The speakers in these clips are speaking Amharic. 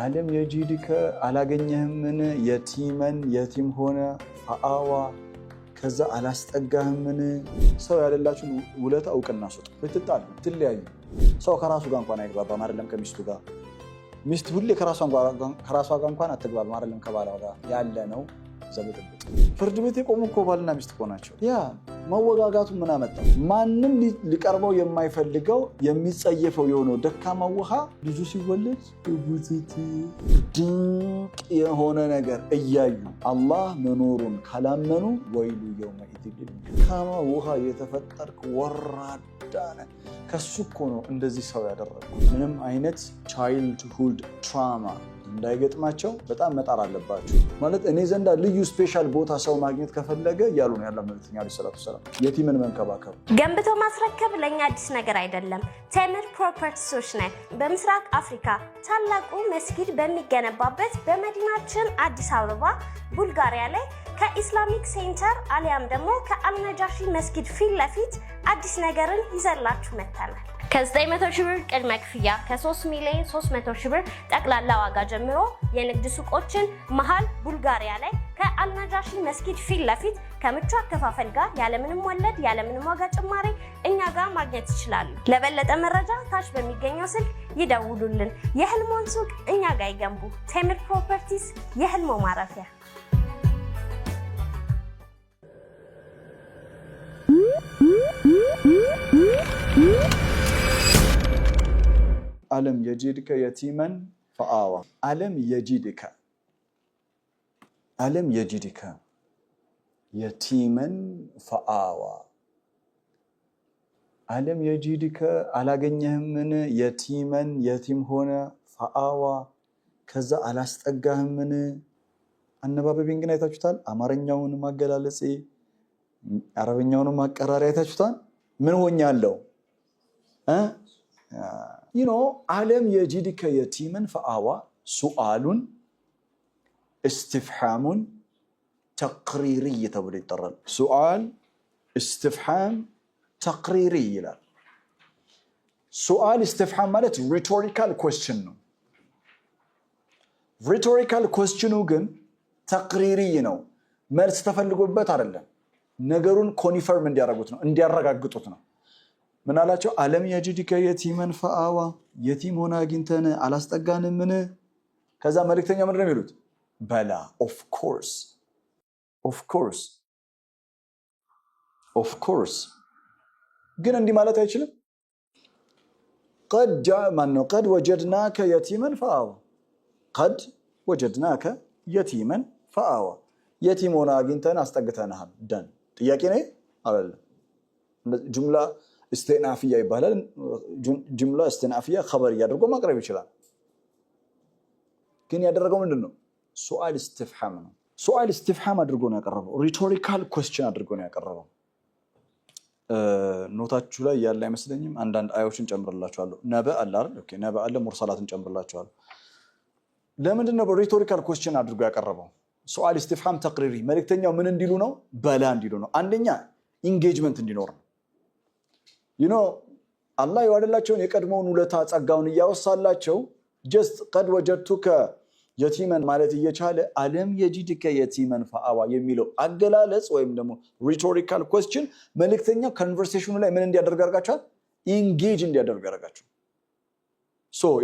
ዓለም የጂድከ አላገኘህምን የቲመን የቲም ሆነ ፈአዋ ከዛ አላስጠጋህምን ሰው ያለላችሁ ውለታ እውቅና ስጡ ብትጣሉ ትለያዩ ሰው ከራሱ ጋር እንኳን አይግባባም አይደለም ከሚስቱ ጋር ሚስት ሁሌ ከራሷ ጋር እንኳን አትግባባም አይደለም ከባሏ ጋር ያለ ነው ዘብጥብጥ ፍርድ ቤት የቆሙ እኮ ባልና ሚስት እኮ ናቸው ያ መወጋጋቱ ምን አመጣው ማንንም ሊቀርበው የማይፈልገው የሚጸየፈው የሆነው ደካማ ውሃ ልጁ ሲወለድ ጉዝት ድንቅ የሆነ ነገር እያዩ አላህ መኖሩን ካላመኑ ወይሉ የውመኢዝ ደካማ ውሃ የተፈጠርክ ወራዳ ነህ ከሱ እኮ ነው እንደዚህ ሰው ያደረገው ምንም አይነት ቻይልድሁድ ትራማ እንዳይገጥማቸው በጣም መጣር አለባችሁ ማለት እኔ ዘንዳ ልዩ ስፔሻል ቦታ ሰው ማግኘት ከፈለገ ያሉ ነው ያለው መልእክተኛ አለይሂ ሰላቱ ሰላም የቲምን መንከባከብ ገንብቶ ማስረከብ ለኛ አዲስ ነገር አይደለም ቴምር ፕሮፐርቲስ ነን በምስራቅ አፍሪካ ታላቁ መስጊድ በሚገነባበት በመዲናችን አዲስ አበባ ቡልጋሪያ ላይ ከኢስላሚክ ሴንተር አሊያም ደግሞ ከአልነጃሺ መስጊድ ፊት ለፊት አዲስ ነገርን ይዘላችሁ መጥተናል ከ900 ሺህ ብር ቅድመ ክፍያ ከ3 ሚሊዮን 300 ሺህ ብር ጠቅላላ ዋጋ ጀምሮ የንግድ ሱቆችን መሃል ቡልጋሪያ ላይ ከአልነጃሺ መስጊድ ፊት ለፊት ከምቹ አከፋፈል ጋር ያለምንም ወለድ ያለምንም ዋጋ ጭማሪ እኛ ጋር ማግኘት ይችላሉ ለበለጠ መረጃ ታች በሚገኘው ስልክ ይደውሉልን የህልሞን ሱቅ እኛ ጋር ይገንቡ ቴምር ፕሮፐርቲስ የህልሞ ማረፊያ ዓለም የጂድከ የቲመን ፈአዋ ዓለም የጂድከ የቲመን ፈአዋ ዓለም የጂድከ አላገኘህምን የቲመን የቲም ሆነ ፈአዋ ከዛ አላስጠጋህምን አነባበቤን ግን አይታችሁታል አማርኛውን ማገላለጼ አረበኛውን ማቀራሪ አይታችሁታል ምን ሆኛለሁ ዓለም የጂድከ የቲመን ፈአዋ ሱአሉን استفهام تقريري ተብሎ ይጠራል ሱአል استفهام تقريري ይላል ሱአል استفهام ማለት rhetorical question ነው rhetorical question ግን ተቅሪሪ ነው መልስ ተፈልጎበት አይደለም ነገሩን ኮንፈርም እንዲያረጋግጡት ነው እንዲያረጋግጡት ነው ምን አላቸው ዓለም የጂድከ የቲመን ፈአዋ የቲም ሆነ አግኝተን አላስጠጋንምን ከዛ መልእክተኛ ምንድን ነው የሚሉት በላ of course ግን እንዲህ ማለት አይችልም قد وجدناك يتيما فآوى قد وجدناك يتيما فآوى የቲም ሆነ አግኝተን አስጠግተናል ደን ጥያቄ ነው አይደል ጁምላ استئنافيه ይባላል ጁምላ استئنافيه خبر ያደርገው ማቅረብ ይችላል ግን ያደረገው ምንድነው ሱአል استفهام ነው ሱአል استفهام አድርጎ ነው ያቀረበው rhetorical question አድርጎ ነው ያቀረበው ኖታችሁ ላይ ያለ አይመስለኝም አንዳንድ አዮችን ጨምርላችኋለሁ ነበ አለ አይደል ኦኬ ነበ አለ ሙርሰላትን ጨምርላችኋለሁ ለምንድነው rhetorical question አድርጎ ያቀረበው ሱአል استفهام ተቅሪሪ መልእክተኛው ምን እንዲሉ ነው በላ እንዲሉ ነው አንደኛ ኢንጌጅመንት እንዲኖር ነው አላህ ይዋደላቸውን የቀድሞውን ውለታ ጸጋውን ያወሳላቸው just قد وجدتك የቲመን ማለት እየቻለ ዓለም የጂድከ የቲመን ፈአዋ የሚለው አገላለጽ ወይም ደግሞ rhetorical question መልእክተኛው ኮንቨርሴሽኑ ላይ ምን እንዲያደርግ አድርጋቸዋል ኢንጌጅ እንዲያደርግ አድርጋቸው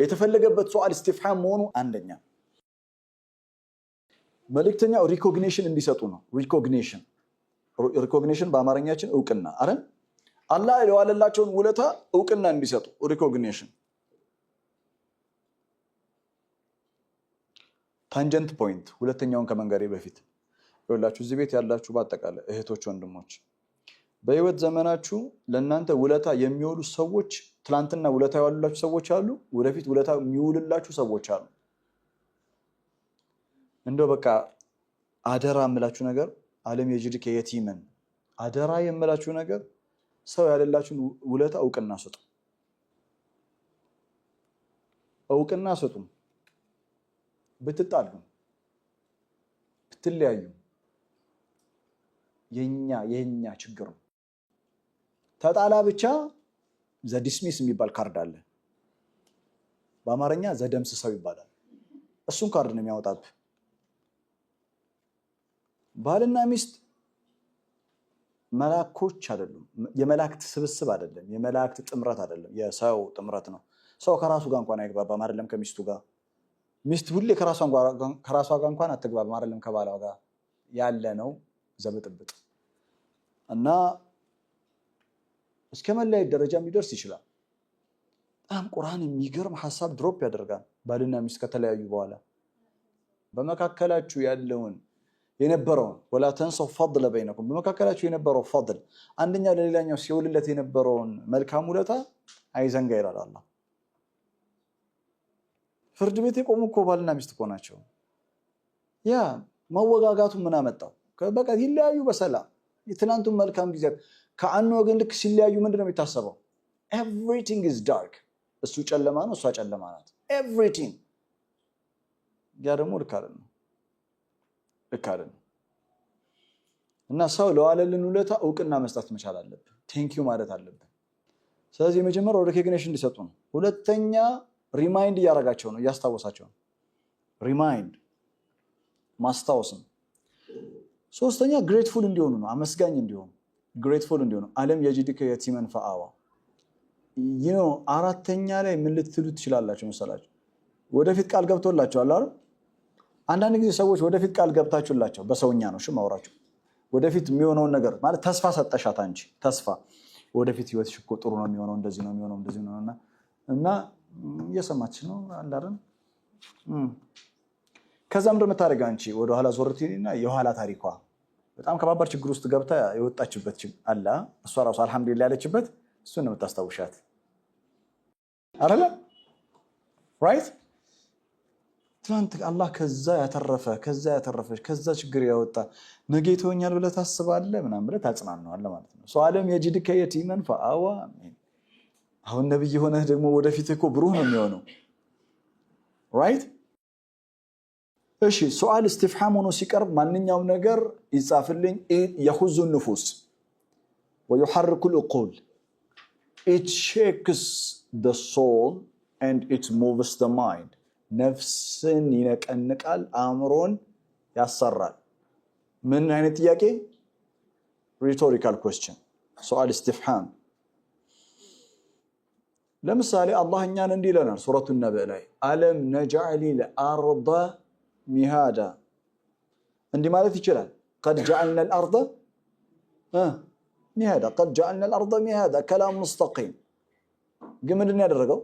የተፈለገበት ሱአል استفهام መሆኑ አንደኛ መልእክተኛው ሪኮግኒሽን እንዲሰጡ ነው ሪኮግኒሽን በአማርኛችን እውቅና አይደል አላህ የዋለላቸውን ውለታ እውቅና እንዲሰጡ ሪኮግኒሽን ታንጀንት ፖይንት ሁለተኛውን ከመንገሬ በፊት ይኸውላችሁ እዚህ ቤት ያላችሁ በአጠቃላይ እህቶች ወንድሞች በህይወት ዘመናችሁ ለእናንተ ውለታ የሚውሉ ሰዎች ትላንትና ውለታ ያዋሉላችሁ ሰዎች አሉ ወደፊት ውለታ የሚውልላችሁ ሰዎች አሉ እንደው በቃ አደራ የምላችሁ ነገር ዓለም የጂድከ የቲመን አደራ የምላችሁ ነገር ሰው ያለላችሁን ውለታ እውቅና ስጡ ብትጣሉ ብትለያዩ የኛ ችግር ነው ተጣላ ብቻ ዘዲስሚስ የሚባል ካርድ አለ በአማርኛ ዘደምስሰው ይባላል እሱን ካርድ ነው የሚያወጣብህ። ባልና ሚስት መላእክቶች አይደሉም። የመላእክት ስብስብ አይደለም። የመላእክት ጥምረት አይደለም። የሰው ጥምረት ነው። ሰው ከራሱ ጋር እንኳን አይግባባም አይደለም ከሚስቱ ጋር። ሚስት ሁሌ ከራሷ ጋር እንኳን አትግባባም አይደለም ከባሏ ጋር። ያለ ነው ዘብጥብጥ እና እስከ መለያየት ደረጃ የሚደርስ ይችላል። በጣም ቁርአን የሚገርም ሐሳብ ድሮፕ ያደርጋል። ባልና ሚስት ከተለያዩ በኋላ በመካከላችሁ ያለውን የነበረውን ወላ ተንሰው ፈድለ በይነኩም፣ በመካከላችሁ የነበረው ፈድል አንደኛው ለሌላኛው ሲውልለት የነበረውን መልካም ውለታ አይዘንጋ ይላል አላህ። ፍርድ ቤት የቆሙ እኮ ባልና ሚስት እኮ ናቸው። ያ መወጋጋቱ ምን አመጣው? በቃ ይለያዩ በሰላም የትናንቱን መልካም ጊዜ ከአንድ ወገን ልክ ሲለያዩ ምንድነው የሚታሰበው? ኤቭሪቲንግ ኢዝ ዳርክ። እሱ ጨለማ ነው፣ እሷ ጨለማ ናት። ኤቭሪቲንግ ያ ደግሞ ልክ አይደለም። እና ሰው ለዋለልን ውለታ እውቅና መስጠት መቻል አለብን። ቴንኪዩ ማለት አለብን። ስለዚህ የመጀመሪያው ሪኮግኒሽን እንዲሰጡ ነው። ሁለተኛ ሪማይንድ እያደረጋቸው ነው፣ እያስታወሳቸው ነው። ሪማይንድ ማስታወስ ነው። ሶስተኛ ግሬትፉል እንዲሆኑ ነው፣ አመስጋኝ እንዲሆኑ፣ ግሬትፉል እንዲሆኑ። አለም የጂድከ የቲመን ፈአዋ። አራተኛ ላይ ምን ልትሉ ትችላላችሁ መሰላችሁ? ወደፊት ቃል ገብቶላቸዋል አይደል? አንዳንድ ጊዜ ሰዎች ወደፊት ቃል ገብታችሁላቸው በሰውኛ ነው ማውራችሁ። ወደፊት የሚሆነውን ነገር ማለት ተስፋ ሰጠሻት አንቺ። ተስፋ ወደፊት ህይወትሽ እኮ ጥሩ ነው የሚሆነው፣ እንደዚህ ነው የሚሆነው፣ እንደዚህ ነው እና እየሰማች ነው አይደል? ከዛ ምንድን ነው የምታደርገው አንቺ? ወደኋላ ዞር ትይና የኋላ ታሪኳ በጣም ከባባድ ችግር ውስጥ ገብታ የወጣችበት አለ፣ እሷ ራሱ አልሐምዱሊላህ ያለችበት፣ እሱን ነው የምታስታውሻት አይደል? ራይት ትናንት አላህ ከዛ ያተረፈች ከዛ ችግር ያወጣ ነገ ይተወኛል ብለህ ታስባለህ ምናምን ብለህ ታጽናናዋለህ ማለት ነው። ሰው አለም የጂድከ የቲመን ፈአዋ። አሁን ነብይ ሆነህ ደግሞ ወደፊት እኮ ብሩህ ነው የሚሆነው። ራይት እሺ። ሱአል እስቲፍሃም ሆኖ ሲቀርብ ማንኛውም ነገር ይጻፍልኝ። የኹዙ ንፉስ ወዩሐርኩ ልዑቁል it shakes the soul and it moves the mind። ነፍስን ይነቀንቃል፣ አእምሮን ያሰራል። ምን አይነት ጥያቄ? ሪቶሪካል ኩዌስችን፣ ሱአል እስቲፍሃም። ለምሳሌ አላህ እኛን እንዲህ ይለናል ሱረቱ ነብእ ላይ አለም ነጅዐሊል አርደ ሚሃዳ። እንዲህ ማለት ይችላል ቀድ ጀዐልነል አርደ ሚሃዳ፣ ቀድ ጀዐልነል አርደ ሚሃዳ። ከላም ሙስተቂም። ግን ምንድን ያደረገው?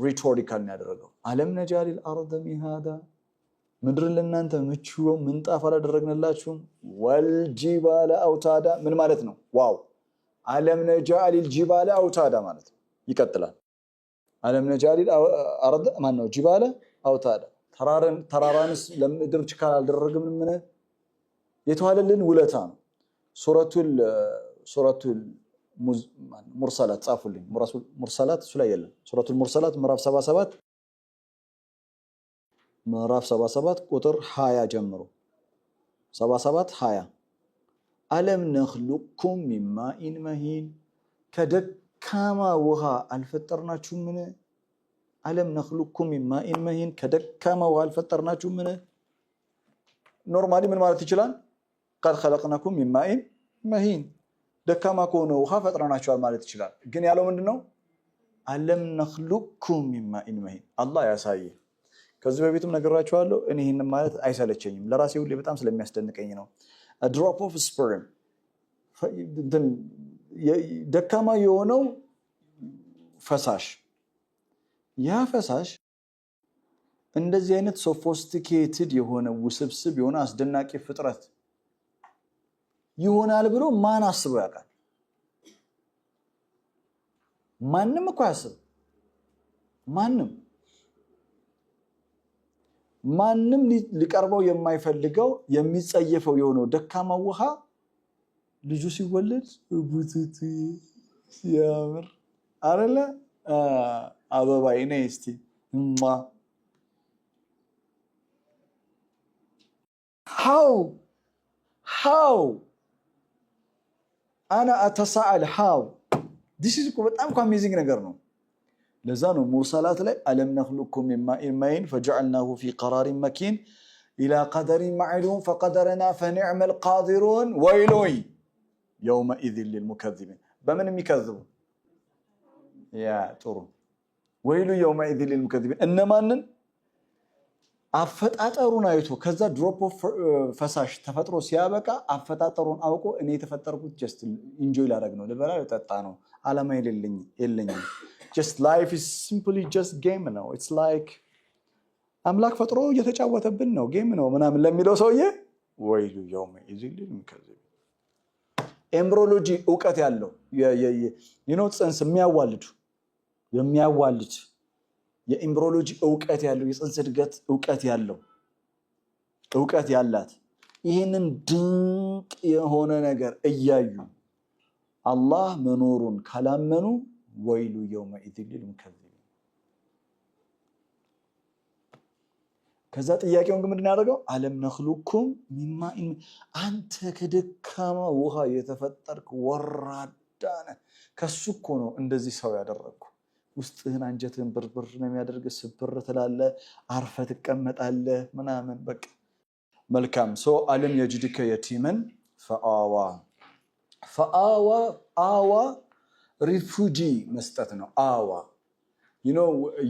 ሪቶሪካል ያደረገው። አለም ነጃሊል አርደ ሚሃዳ፣ ምድርን ለእናንተ ምቹ ምንጣፍ አላደረግንላችሁም? ወልጂባለ አውታዳ። ምን ማለት ነው? ዋው! አለም ነጃሊል ጂባለ አውታዳ ማለት ነው። ይቀጥላል። አለም ነጃሊል አርደ ማነው? ጂባለ አውታዳ። ተራራንስ ለምድር ችካል አልደረግም? ምን የተዋለልን ውለታ ነው። ሱረቱል ሙርሰላት ጻፉልኝ። ሙርሰላት እሱ ላይ የለም። ሱረቱል ሙርሰላት ምዕራፍ 77 ቁጥር 20 ጀምሮ 77 20 አለም ነኽሉቅኩም ሚን ማኢን መሂን፣ ከደካማ ውሃ አልፈጠርናችሁምን? አለም ነኽሉቅኩም ሚን ማኢን መሂን፣ ከደካማ ውሃ አልፈጠርናችሁምን? ኖርማሊ ምን ማለት ይችላል? ቀድ ኸለቅናኩም ሚን ማኢን መሂን፣ ደካማ ከሆነ ውሃ ፈጥረናቸዋል ማለት ይችላል። ግን ያለው ምንድነው? አለም ነኽሉቅኩም ሚን ማኢን መሂን። አላህ ያሳየ። ከዚህ በፊትም ነገራችኋለሁ። እኔ ይህንን ማለት አይሰለቸኝም፣ ለራሴ ሁሌ በጣም ስለሚያስደንቀኝ ነው። ድሮፕ ኦፍ ስፐርም፣ ደካማ የሆነው ፈሳሽ፣ ያ ፈሳሽ እንደዚህ አይነት ሶፊስቲኬትድ የሆነ ውስብስብ የሆነ አስደናቂ ፍጥረት ይሆናል ብሎ ማን አስበው ያውቃል? ማንም እኮ ያስብ። ማንም ሊቀርበው የማይፈልገው የሚጸየፈው የሆነው ደካማ ውሃ ልጁ ሲወለድ ቡቱቱ ሲያምር አይደለ? አበባዬ ነይ እስቲ how አና አተሳአል how this is በጣም አሜዚንግ ነገር ነው። لزانو مرسلات لي ألم نخلقكم من ماء مهين فجعلناه في قرار مكين إلى قدر معلوم فقدرنا فنعم القادرون ويل يومئذ للمكذبين بمن يكذبون يا ترى ويل يومئذ للمكذبين إنما أن አፈጣጠሩን አይቶ ከዛ ድሮፕ ኦፍ ፈሳሽ ተፈጥሮ ሲያበቃ አፈጣጠሩን አውቆ እኔ የተፈጠርኩት ጀስት ኢንጆይ ላደርግ ነው ልበላ ልጠጣ ነው ዓላማ የለኝም just life is simply just game ነው it's like አምላክ ፈጥሮ እየተጫወተብን ነው ጌም ነው ምናምን ለሚለው ሰውዬ ወይሉ يومئذ للمكذبين ኤምብሪዮሎጂ ዕውቀት ያለው ጽንስ የሚያዋልድ የኤምብሪዮሎጂ ዕውቀት ያለው የጽንስ እድገት ዕውቀት ያላት ይሄንን ድንቅ የሆነ ነገር እያዩ አላህ መኖሩን ካላመኑ ወይሉ يومئذ للمكذبين ከዛ ጥያቄውን ግን ምንድን ያደርገው አለም ነخلقكم مما አንተ ከደካማ ውሃ የተፈጠርክ ወራዳ ነህ ከሱ እኮ ነው እንደዚህ ሰው ያደረግኩ ውስጥህን አንጀትህን ብርብር ነው የሚያደርግ ስብር ትላለህ አርፈ ትቀመጣለህ ምናምን በቃ መልካም ሰው አለም የጅድከ የቲመን ፈአዋ ሪፉጂ መስጠት ነው አዋ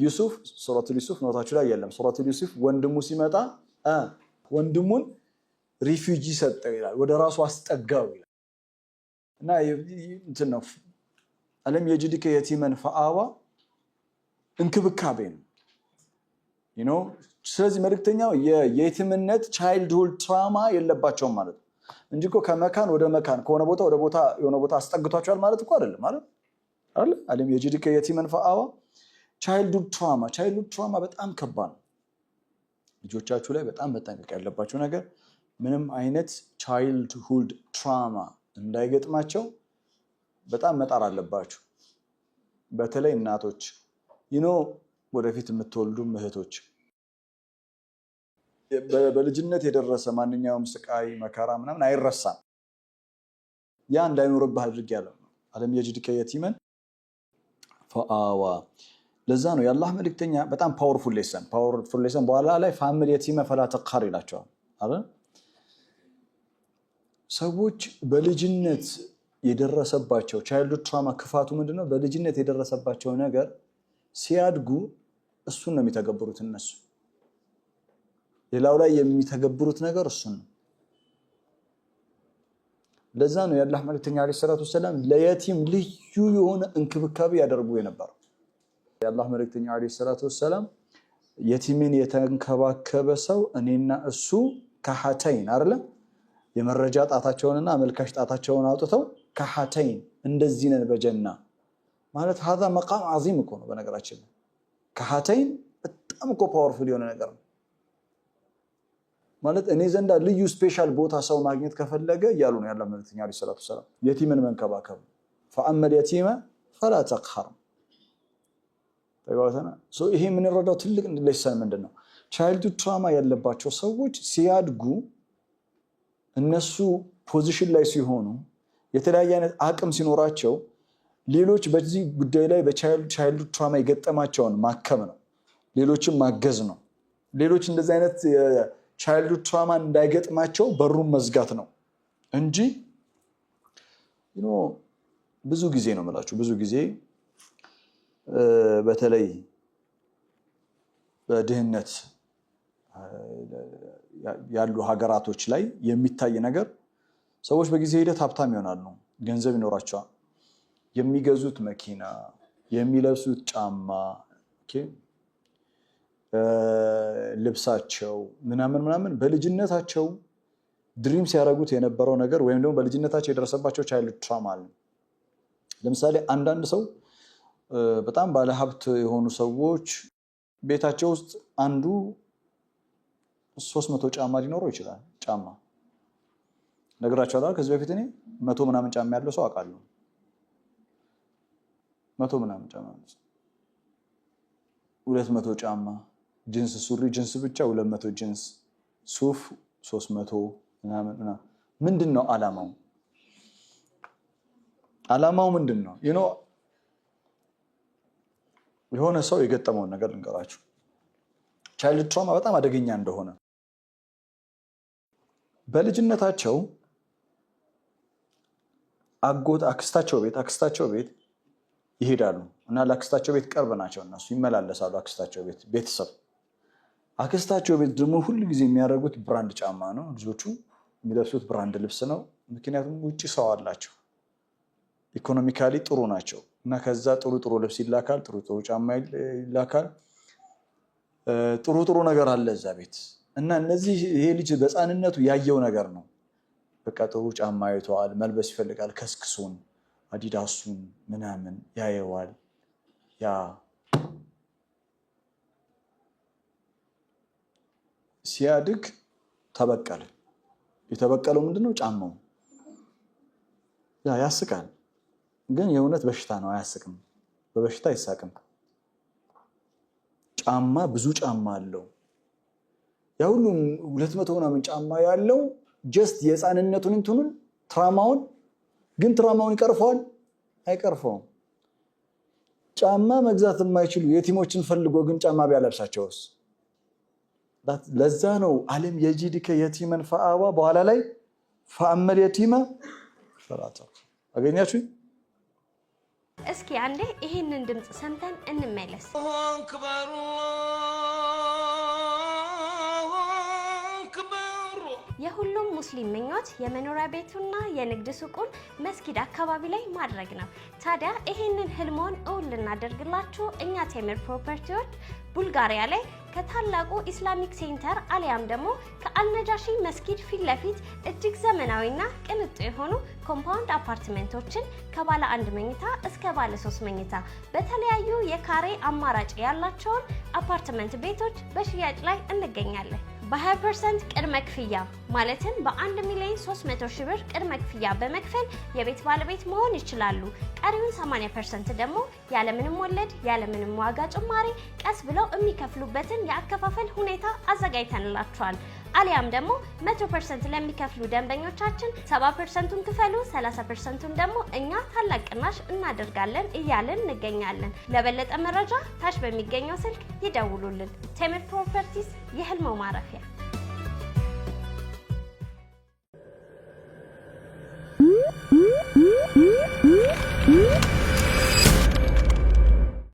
ዩሱፍ ሱረቱል ዩሱፍ ኖታችሁ ላይ የለም ሱረቱል ዩሱፍ ወንድሙ ሲመጣ ወንድሙን ሪፉጂ ሰጠው ይላል ወደ ራሱ አስጠጋው ይላል እና እንትን ነው አለም የጅድከ የቲመን ፈአዋ እንክብካቤ ነው ስለዚህ መልእክተኛው የየቲምነት ቻይልድሁድ ትራማ የለባቸውም ማለት ነው እንጂ እኮ ከመካን ወደ መካን ከሆነ ቦታ ወደ ቦታ የሆነ ቦታ አስጠግቷቸዋል ማለት እኮ አይደለም አይደል አለም የጅድከ የቲመን ፈአዋ ቻይልድሁድ ትራማ በጣም ከባድ ነው ልጆቻችሁ ላይ በጣም መጠንቀቅ ያለባችሁ ነገር ምንም አይነት ቻይልድሁድ ትራማ እንዳይገጥማቸው በጣም መጣር አለባችሁ በተለይ እናቶች ወደፊት የምትወልዱ እህቶች በልጅነት የደረሰ ማንኛውም ስቃይ መከራ ምናምን አይረሳም ያ እንዳይኖርብህ አድርጊያለሁ አለም የጅድከ የቲመን ፈአዋ ለዛ ነው የአላህ መልእክተኛ በጣም ፓወርፉል ሌሰን በኋላ ላይ ፋሚሊ የቲመ ፈላ ተቅሃር ይላቸዋል አይደል ሰዎች በልጅነት የደረሰባቸው ቻይልድ ትራማ ክፋቱ ምንድነው በልጅነት የደረሰባቸው ነገር ሲያድጉ እሱን ነው የሚተገብሩት እነሱ ሌላው ላይ የሚተገብሩት ነገር እሱን ነው ለዛ ነው የአላህ መልእክተኛ አለይሂ ሰላቱ ወሰለም ለየቲም ልዩ የሆነ እንክብካቤ ያደርጉ የነበረው የአላህ መልእክተኛ አለይሂ ሰላቱ ወሰለም የቲምን የተንከባከበ ሰው እኔና እሱ ከሐተይን አይደለ የመረጃ ጣታቸውንና አመልካሽ ጣታቸውን አውጥተው ከሐተይን እንደዚህ ነን በጀና ማለት هذا مقام عظيم እኮ ነው በነገራችን ከሐተይን በጣም እኮ ፓወርፉል የሆነ ነገር ነው ማለት እኔ ዘንዳ ልዩ ስፔሻል ቦታ ሰው ማግኘት ከፈለገ ያሉ ነው ያለው መልእክተኛ አለይሂ ሰላቱ ወሰለም የቲምን መንከባከብ فأما اليتيم فلا تقهر ተጋውተና ይሄ ምን ረዳው ትልቅ ሌሰን ምንድነው ቻይልድሁድ ትራማ ያለባቸው ሰዎች ሲያድጉ እነሱ ፖዚሽን ላይ ሲሆኑ የተለያየ አይነት አቅም ሲኖራቸው ሌሎች በዚህ ጉዳይ ላይ በቻይልድሁድ ትራማ የገጠማቸውን ማከም ነው ሌሎችን ማገዝ ነው ሌሎች እንደዚህ አይነት ቻይልድሁድ ትራማ እንዳይገጥማቸው በሩን መዝጋት ነው እንጂ ብዙ ጊዜ ነው ማለት ብዙ ጊዜ በተለይ በድህነት ያሉ ሀገራቶች ላይ የሚታይ ነገር ሰዎች በጊዜ ሂደት ሀብታም ይሆናሉ ገንዘብ ይኖራቸዋል የሚገዙት መኪና የሚለብሱት ጫማ ልብሳቸው ምናምን በልጅነታቸው ድሪም ሲያረጉት የነበረው ነገር ወይም ደግሞ በልጅነታቸው የደረሰባቸው ቻይልድ ትራማ አለ ለምሳሌ አንዳንድ ሰው በጣም ባለ ሀብት የሆኑ ሰዎች ቤታቸው ውስጥ አንዱ 300 ጫማ ሊኖረው ይችላል ጫማ ነግራቸዋለሁ ከዚህ በፊት እኔ 100 ምናምን ጫማ ያለው ሰው አውቃለሁ 100 ምናምን ጫማ 200 ጫማ ጂንስ ሱሪ ጂንስ ብቻ 200 ጂንስ ሱፍ 300 ምናምን ምንድነው ዓላማው ምንድነው የሆነ ሰው የገጠመውን ነገር ልንገራችሁ። ቻይልድ ትራውማ በጣም አደገኛ እንደሆነ በልጅነታቸው አክስታቸው ቤት ይሄዳሉ እና ለአክስታቸው ቤት ቅርብ ናቸው እነሱ ይመላለሳሉ አክስታቸው ቤት ቤተሰብ አክስታቸው ቤት ደግሞ ሁሉ ጊዜ የሚያደርጉት ብራንድ ጫማ ነው ልጆቹ የሚለብሱት ብራንድ ልብስ ነው ምክንያቱም ውጪ ሰው አላቸው ኢኮኖሚካሊ ጥሩ ናቸው እና ከዛ ጥሩ ልብስ ይላካል ጥሩ ጫማ ይላካል ጥሩ ነገር አለ እዛ ቤት እና እነዚህ ይሄ ልጅ በፃንነቱ ያየው ነገር ነው በቃ ጥሩ ጫማ አይቷል መልበስ ይፈልጋል ከስክሱን አዲዳሱን ምናምን ያየዋል ያ ሲያድግ ተበቀለ የተበቀለው ምንድነው ጫማው ያስቃል ግን የእውነት በሽታ ነው አያስቅም በበሽታ አይሳቅም ጫማ ብዙ ጫማ አለው ያ ሁሉ 200 ምናምን ጫማ ያለው ጀስት የፃንነቱን እንትኑን ትራማውን ይቀርፈዋል አይቀርፈውም ጫማ መግዛት የማይችሉ የቲሞችን ፈልጎ ግን ጫማ ቢያለብሳቸውስ ለዛ ነው ዓለም የጂዲከ የቲመን ፈአዋ በኋላ ላይ ፈአመል የቲማ ፈራታ አገኛችሁ እስኪ አንዴ ይሄንን ድምጽ ሰምተን እንመለስ የሁሉም ሙስሊም ምኞት የመኖሪያ ቤቱና የንግድ ሱቁን መስጊድ አካባቢ ላይ ማድረግ ነው ታዲያ ይሄንን ህልሞን እውን ልናደርግላችሁ እኛ ቴምር ፕሮፐርቲዎች ቡልጋሪያ ላይ ከታላቁ ኢስላሚክ ሴንተር አሊያም ደግሞ ከአልነጃሺ መስጊድ ፊት ለፊት እጅግ ዘመናዊና ቅንጡ የሆኑ ኮምፓውንድ አፓርትመንቶችን ከባለ 1 መኝታ እስከ ባለ 3 መኝታ በተለያዩ የካሬ አማራጭ ያላቸውን አፓርትመንት ቤቶች በሽያጭ ላይ እንገኛለን በ20% ቅድመ ክፍያ ማለትም በ1,300,000 ብር ቅድመ ክፍያ በመክፈል የቤት ባለቤት መሆን ይችላሉ ቀሪውን 80% ደግሞ ያለምንም ወለድ ያለምንም ዋጋ ጭማሪ ቀስ ብለው የሚከፍሉበትን የአከፋፈል ሁኔታ አዘጋጅተንላችኋል አሊያም ደግሞ 100% ለሚከፍሉ ደንበኞቻችን 70%ን ክፈሉ 30%ን ደግሞ እኛ ታላቅ ቅናሽ እናደርጋለን እያልን እንገኛለን ለበለጠ መረጃ ታች በሚገኘው ስልክ ይደውሉልን ቴምር ፕሮፐርቲስ የህልሞ ማረፊያ